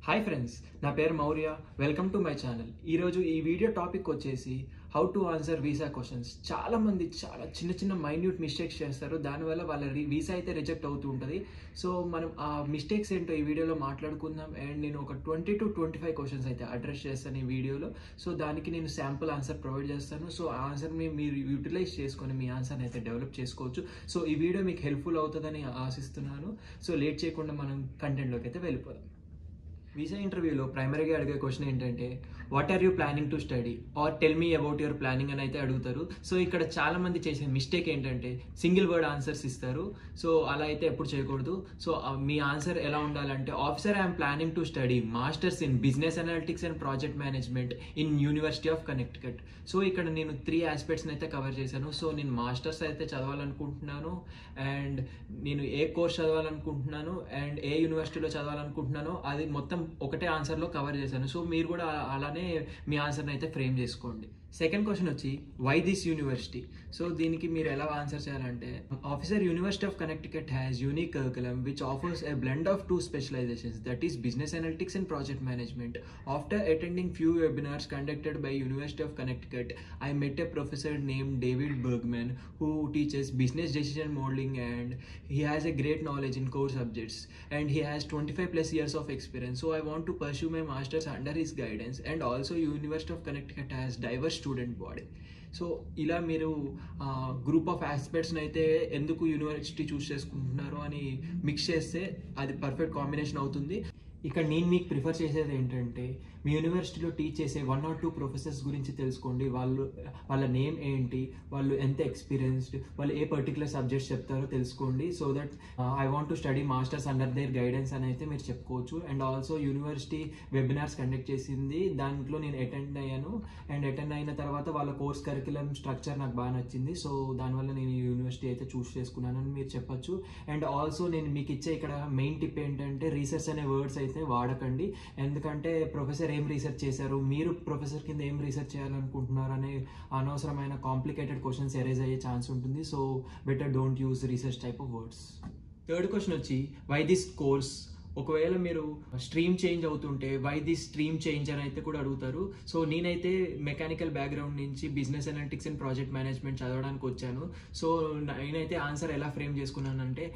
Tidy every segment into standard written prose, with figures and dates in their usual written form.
Hi friends, నా పేరు Maurya. Welcome to my channel. ఈరోజు ఈ వీడియో టాపిక్ వచ్చేసి how to answer visa questions. చాలామంది చాలా చిన్న మైన్యూట్ మిస్టేక్స్ చేస్తారు, దానివల్ల వాళ్ళ వీసా అయితే రిజెక్ట్ అవుతూ ఉంటుంది. సో మనం ఆ మిస్టేక్స్ ఏంటో ఈ వీడియోలో మాట్లాడుకుందాం. అండ్ నేను ఒక 20 to 25 క్వశ్చన్స్ అయితే అడ్రస్ చేస్తాను ఈ వీడియోలో. సో దానికి నేను శాంపుల్ ఆన్సర్ ప్రొవైడ్ చేస్తాను. సో ఆ ఆన్సర్ని మీరు యూటిలైజ్ చేసుకొని మీ ఆన్సర్ని అయితే డెవలప్ చేసుకోవచ్చు. సో ఈ వీడియో మీకు హెల్ప్ఫుల్ అవుతుందని ఆశిస్తున్నాను. సో లేట్ చేయకుండా మనం కంటెంట్లోకి అయితే వెళ్ళిపోదాం. వీసా ఇంటర్వ్యూలో ప్రైమరీగా అడిగే క్వశ్చన్ ఏంటంటే, what are you planning to study or tell me about your planning అని అయితే అడుగుతారు. సో ఇక్కడ చాలా మంది చేసే మిస్టేక్ ఏంటంటే సింగిల్ వర్డ్ ఆన్సర్స్ ఇస్తారు. సో అలా అయితే ఎప్పుడు చేయకూడదు. సో మీ ఆన్సర్ ఎలా ఉండాలంటే, officer I'm planning to study masters in business analytics and project management in university of Connecticut. So ఇక్కడ నేను 3 ఆస్పెక్ట్స్ని అయితే కవర్ చేశాను. సో నేను మాస్టర్స్ అయితే చదవాలనుకుంటున్నాను, అండ్ నేను ఏ కోర్స్ చదవాలనుకుంటున్నాను, అండ్ ఏ యూనివర్సిటీలో చదవాలనుకుంటున్నానో అది మొత్తం ఒకటే ఆన్సర్లో కవర్ చేశాను. సో మీరు కూడా అలానే మీ ఆన్సర్ని అయితే ఫ్రేమ్ చేసుకోండి. సెకండ్ క్వశ్చన్ వచ్చి, వై దిస్ యూనివర్సిటీ? సో దీనికి మీరు ఎలా ఆన్సర్ చేయాలంటే, officer university of Connecticut has unique curriculum which offers a blend of 2 specializations, that is business analytics and project management. After attending few webinars conducted by University of Connecticut, I met a professor named David Bergman who teaches business decision modeling, and he has a great knowledge in core subjects, and he has 25 plus years of experience. So I want to pursue my masters under his guidance, and also University of Connecticut has diverse student body. So ఇలా మీరు group of ఆస్పెక్ట్స్ని అయితే ఎందుకు university చూస్ చేసుకుంటున్నారు అని mix చేస్తే అది perfect combination అవుతుంది. ఇక్కడ నేను మీకు ప్రిఫర్ చేసేది ఏంటంటే, మీ యూనివర్సిటీలో టీచ్ చేసే 1 or 2 ప్రొఫెసర్స్ గురించి తెలుసుకోండి. వాళ్ళ నేమ్ ఏంటి, వాళ్ళు ఎంత ఎక్స్పీరియన్స్డ్, వాళ్ళు ఏ పర్టికులర్ సబ్జెక్ట్స్ చెప్తారో తెలుసుకోండి. So that I want to study masters under their guidance అని అయితే మీరు చెప్పుకోవచ్చు. And also university webinars conduct చేసింది, దాంట్లో నేను అటెండ్ అయ్యాను. అండ్ అటెండ్ అయిన తర్వాత వాళ్ళ కోర్స్ కరికులం స్ట్రక్చర్ నాకు బాగా నచ్చింది. సో దానివల్ల నేను ఈ యూనివర్సిటీ అయితే చూస్ చేసుకున్నానని మీరు చెప్పొచ్చు. అండ్ ఆల్సో నేను మీకు ఇచ్చే ఇక్కడ మెయిన్ టిప్ ఏంటంటే, రీసెర్చ్ అనే వర్డ్స్ అయితే వాడకండి. ఎందుకంటే ప్రొఫెసర్ ఏం రీసెర్చ్ చేశారు, మీరు ప్రొఫెసర్ కింద ఏం రీసెర్చ్ చేయాలనుకుంటున్నారు అనే అనవసరమైన కాంప్లికేటెడ్ క్వశ్చన్స్ ఎరేజ్ అయ్యే ఛాన్స్ ఉంటుంది. So better don't use research type of words. Third question వచ్చి, వై దిస్ కోర్స్? ఒకవేళ మీరు స్ట్రీమ్ చేంజ్ అవుతుంటే వై దిస్ స్ట్రీమ్ చేంజ్ అని అయితే కూడా అడుగుతారు. సో నేనైతే మెకానికల్ బ్యాక్గ్రౌండ్ నుంచి business analytics and project management చదవడానికి వచ్చాను. సో నేనైతే ఆన్సర్ ఎలా frame చేసుకున్నానంటే,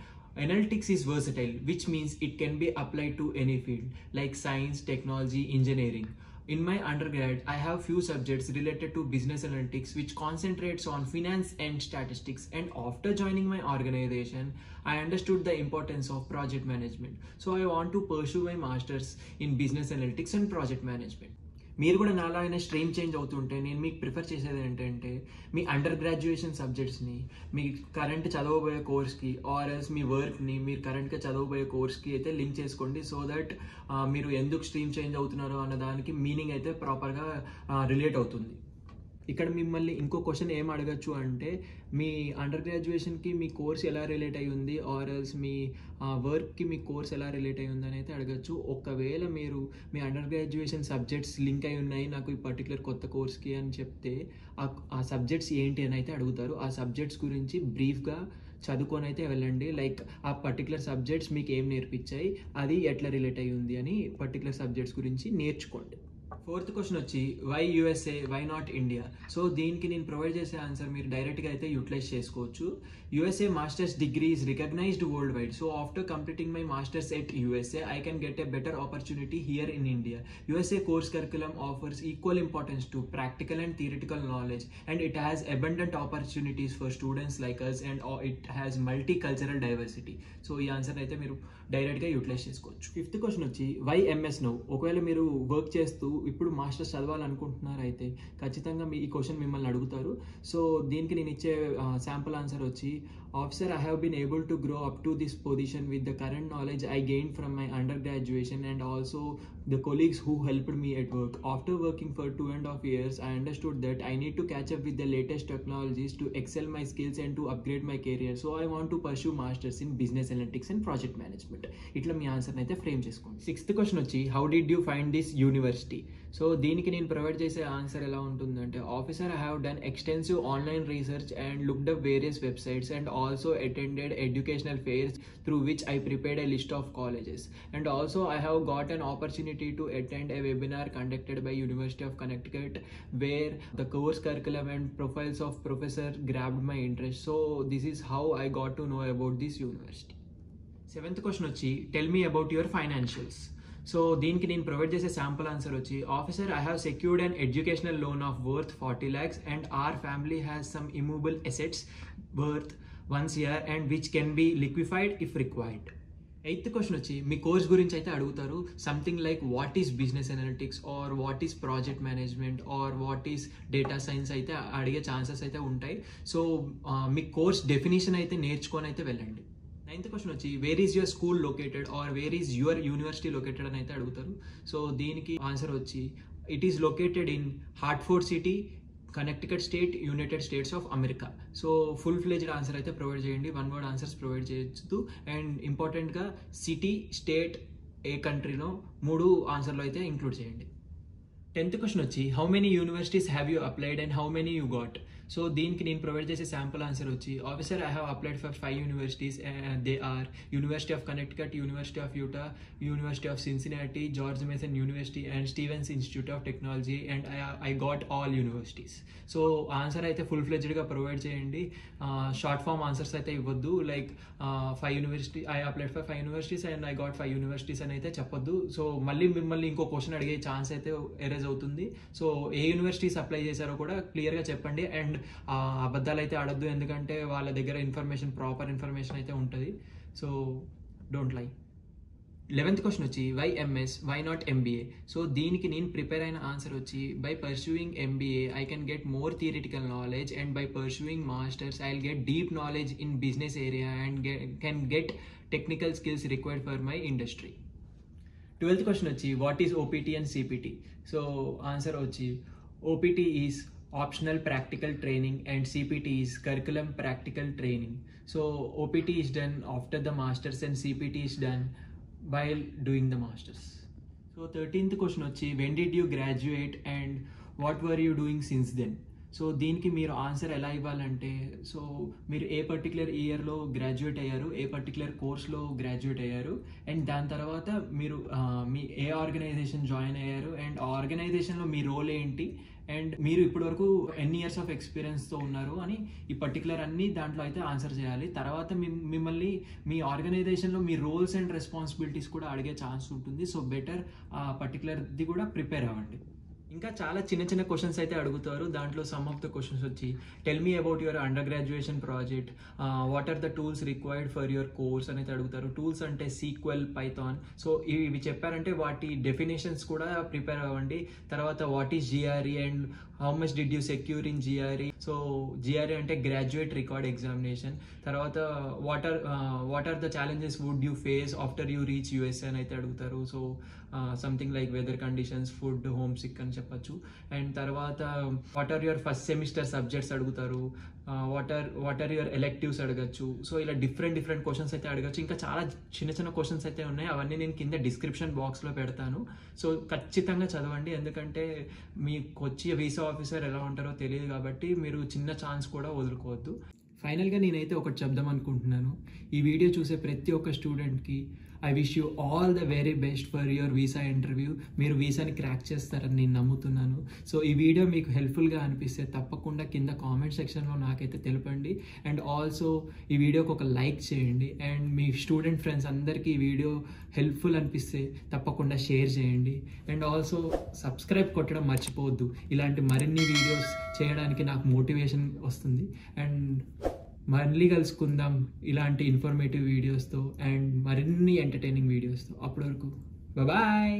analytics is versatile, which means it can be applied to any field like science, technology, engineering. In my undergrad, I have few subjects related to business analytics which concentrates on finance and statistics, and after joining my organization, I understood the importance of project management. So I want to pursue my masters in business analytics and project management. మీరు కూడా నాలాగానే stream change అవుతుంటే నేను మీకు prefer చేసేది ఏంటంటే, మీ under graduation సబ్జెక్ట్స్ని మీ కరెంట్ చదవబోయే కోర్స్కి ఆర్ ఎల్స్ మీ వర్క్ని మీరు కరెంట్గా చదవబోయే కోర్స్కి అయితే లింక్ చేసుకోండి. సో దట్ మీరు ఎందుకు స్ట్రీమ్ చేంజ్ అవుతున్నారో అన్న దానికి మీనింగ్ అయితే ప్రాపర్గా రిలేట్ అవుతుంది. ఇక్కడ మిమ్మల్ని ఇంకో క్వశ్చన్ ఏం అడగచ్చు అంటే, మీ అండర్ గ్రాడ్యుయేషన్కి మీ కోర్స్ ఎలా రిలేట్ అయ్యి ఉంది ఆర్ ఎల్స్ మీ వర్క్కి మీ కోర్స్ ఎలా రిలేట్ అయ్యి ఉంది అని అయితే అడగచ్చు. ఒకవేళ మీరు మీ అండర్ గ్రాడ్యుయేషన్ సబ్జెక్ట్స్ లింక్ అయి ఉన్నాయి నాకు ఈ పర్టికులర్ కొత్త కోర్స్కి అని చెప్తే, ఆ సబ్జెక్ట్స్ ఏంటి అని అయితే అడుగుతారు. ఆ సబ్జెక్ట్స్ గురించి బ్రీఫ్గా చదువుకొని అయితే వెళ్ళండి. లైక్ ఆ పర్టికులర్ సబ్జెక్ట్స్ మీకు ఏం నేర్పించాయి, అది ఎట్లా రిలేట్ అయ్యి ఉంది అని పర్టికులర్ సబ్జెక్ట్స్ గురించి నేర్చుకోండి. ఫోర్త్ క్వశ్చన్ వచ్చి, why USA, why not India? So దీనికి నేను ప్రొవైడ్ చేసే ఆన్సర్ మీరు డైరెక్ట్గా అయితే యూటిలైజ్ చేసుకోవచ్చు. USA masters degree is recognized world wide. So after completing my masters at USA, I can get a better opportunity here in India. USA course curriculum offers equal importance to practical and theoretical knowledge, and it has abundant opportunities for students like us, and it has multi cultural diversity. So ఈ answer అయితే మీరు డైరెక్ట్గా utilize చేసుకోవచ్చు. Fifth question వచ్చి, why MS now? ఒకవేళ మీరు work చేస్తూ ఇప్పుడు మాస్టర్స్ చదవాలనుకుంటున్నారు అయితే ఖచ్చితంగా ఈ క్వశ్చన్ మిమ్మల్ని అడుగుతారు. సో దీనికి నేను ఇచ్చే శాంపుల్ ఆన్సర్ వచ్చి, officer I have been able to grow up to this position with the current knowledge I gain from my under graduation and also the colleagues who helped me at work. After working for 2.5 years, I understood that I need to catch up with the latest technologies to excel my skills and to upgrade my career. So I want to pursue masters in business analytics and project management. ఇట్లా మీ answer అయితే frame చేసుకోండి. Sixth question వచ్చి, how did you find this university? So దీనికి నేను provide చేసే answer ఎలా ఉంటుందంటే, officer I have done extensive online research and looked up various websites, and also attended educational fairs through which I prepared a list of colleges. And also I have got an opportunity to attend a webinar conducted by University of Connecticut where the course curriculum and profiles of professor grabbed my interest. So this is how I got to know about this university. Seventh question వచ్చి tell me about your financials. So దీనికి నేను provide చేసే sample answer వచ్చి officer I have secured an educational loan of worth 40 lakhs and our family has some immovable assets worth 1 year and which can be liquefied if required. Eighth question వచ్చి మీ course గురించి అయితే అడుగుతారు. Something like what is business analytics or what is project management or what is data science అయితే అడిగే chances అయితే ఉంటాయి. So మీ course definition అయితే నేర్చుకొని అయితే వెళ్ళండి. నైన్త్ క్వశ్చన్ వచ్చి where is your school located or where is your university located అని అయితే అడుగుతారు. సో దీనికి ఆన్సర్ వచ్చి it is located in Hartford city, Connecticut state, United States of America. So full fledged answer అయితే provide చేయండి, 1 word answers provide చేయొచ్చు. And ఇంపార్టెంట్గా city, state, ఏ కంట్రీనో 3 ఆన్సర్లో అయితే ఇంక్లూడ్ చేయండి. 10th క్వశ్చన్ వచ్చి how many universities have you applied and how many you got. So దీనికి నేను ప్రొవైడ్ చేసే శాంపుల్ ఆన్సర్ వచ్చి officer I have applied for 5 universities. They are university of Connecticut, university of Utah, university of Cincinnati, George mason university and Stevens institute of technology and I got all universities. So answer అయితే full ఫ్లెజ్డ్గా provide చేయండి, short form answers అయితే ఇవ్వద్దు. Like 5 universities I applied for 5 universities and I got 5 universities అని అయితే చెప్పొద్దు. So మళ్ళీ మిమ్మల్ని ఇంకో క్వశ్చన్ అడిగే ఛాన్స్ అయితే ఎరేజ్ అవుతుంది. సో ఏ యూనివర్సిటీస్ అప్లై చేశారో కూడా క్లియర్గా చెప్పండి. అండ్ అబద్ధాలు అయితే ఆడద్దు, ఎందుకంటే వాళ్ళ దగ్గర ఇన్ఫర్మేషన్, ప్రాపర్ ఇన్ఫర్మేషన్ అయితే ఉంటుంది. So don't lie. 11th question వచ్చి why MS, why not MBA. So దీనికి నేను ప్రిపేర్ అయిన ఆన్సర్ వచ్చి by pursuing MBA I can get more theoretical knowledge and by pursuing masters I will get deep knowledge in business area and can get technical skills required for my industry. 12th question వచ్చి what is OPT and CPT. So answer వచ్చి OPT is optional practical training and CPT is curriculum practical training. So OPT is done after the masters and CPT is done while doing the masters. So 13th question వచ్చి when did you graduate and what were you doing since then. So దీనికి మీరు answer ఎలా ఇవ్వాలంటే, so మీరు ఏ particular ఇయర్లో graduate అయ్యారు, ఏ particular కోర్స్లో graduate అయ్యారు, అండ్ దాని తర్వాత మీరు మీ ఏ ఆర్గనైజేషన్ జాయిన్ అయ్యారు, అండ్ ఆ ఆర్గనైజేషన్లో మీ రోల్ ఏంటి, అండ్ మీరు ఇప్పటివరకు ఎన్ని ఇయర్స్ ఆఫ్ ఎక్స్పీరియన్స్తో ఉన్నారు అని ఈ పర్టికులర్ అన్ని దాంట్లో అయితే ఆన్సర్ చేయాలి. తర్వాత మిమ్మల్ని మీ ఆర్గనైజేషన్లో మీ రోల్స్ అండ్ రెస్పాన్సిబిలిటీస్ కూడా అడిగే ఛాన్స్ ఉంటుంది. సో బెటర్ ఆ పర్టికులర్ది కూడా ప్రిపేర్ అవ్వండి. ఇంకా చాలా చిన్న చిన్న క్వశ్చన్స్ అయితే అడుగుతారు. దాంట్లో సమ్ ఆఫ్ ద క్వశ్చన్స్ వచ్చి tell me about your under graduation project, what are the tools required for your course అని అయితే అడుగుతారు. టూల్స్ అంటే సీక్వెల్, పైథాన్. సో ఇవి చెప్పారంటే వాటి డెఫినేషన్స్ కూడా ప్రిపేర్ అవ్వండి. తర్వాత what is GRE and how much did you secure in GRE. So GRE అంటే గ్రాడ్యుయేట్ రికార్డ్ ఎగ్జామినేషన్. తర్వాత what are the challenges would you face after you reach USA అని అయితే అడుగుతారు. So something like weather conditions, food, home sick అని చెప్పచ్చు. And తర్వాత what are your first semester subjects అడుగుతారు. What are your electives అడగచ్చు. So ఇలా different questions అయితే అడగచ్చు. ఇంకా చాలా చిన్న క్వశ్చన్స్ అయితే ఉన్నాయి, అవన్నీ నేను కింద డిస్క్రిప్షన్ బాక్స్లో పెడతాను. సో ఖచ్చితంగా చదవండి, ఎందుకంటే మీకు వచ్చి వీసా ఆఫీసర్ ఎలా ఉంటారో తెలియదు కాబట్టి మీరు చిన్న ఛాన్స్ కూడా వదులుకోవద్దు. ఫైనల్గా నేనైతే ఒకటి చెప్దాం అనుకుంటున్నాను. ఈ వీడియో చూసే ప్రతి ఒక్క స్టూడెంట్కి I wish you all the very best for your visa interview. మీరు వీసాని క్రాక్ చేస్తారని నేను నమ్ముతున్నాను. సో ఈ వీడియో మీకు హెల్ప్ఫుల్గా అనిపిస్తే తప్పకుండా కింద కామెంట్ సెక్షన్లో నాకైతే తెలపండి. అండ్ ఆల్సో ఈ వీడియోకి ఒక లైక్ చేయండి. అండ్ మీ స్టూడెంట్ ఫ్రెండ్స్ అందరికీ ఈ వీడియో హెల్ప్ఫుల్ అనిపిస్తే తప్పకుండా షేర్ చేయండి. అండ్ ఆల్సో సబ్స్క్రైబ్ కొట్టడం మర్చిపోవద్దు. ఇలాంటి మరిన్ని వీడియోస్ చేయడానికి నాకు మోటివేషన్ వస్తుంది. అండ్ మళ్ళీ కలుసుకుందాం ఇలాంటి ఇన్ఫర్మేటివ్ వీడియోస్తో అండ్ మరిన్ని ఎంటర్టైనింగ్ వీడియోస్తో. అప్పటి వరకు బాయ్.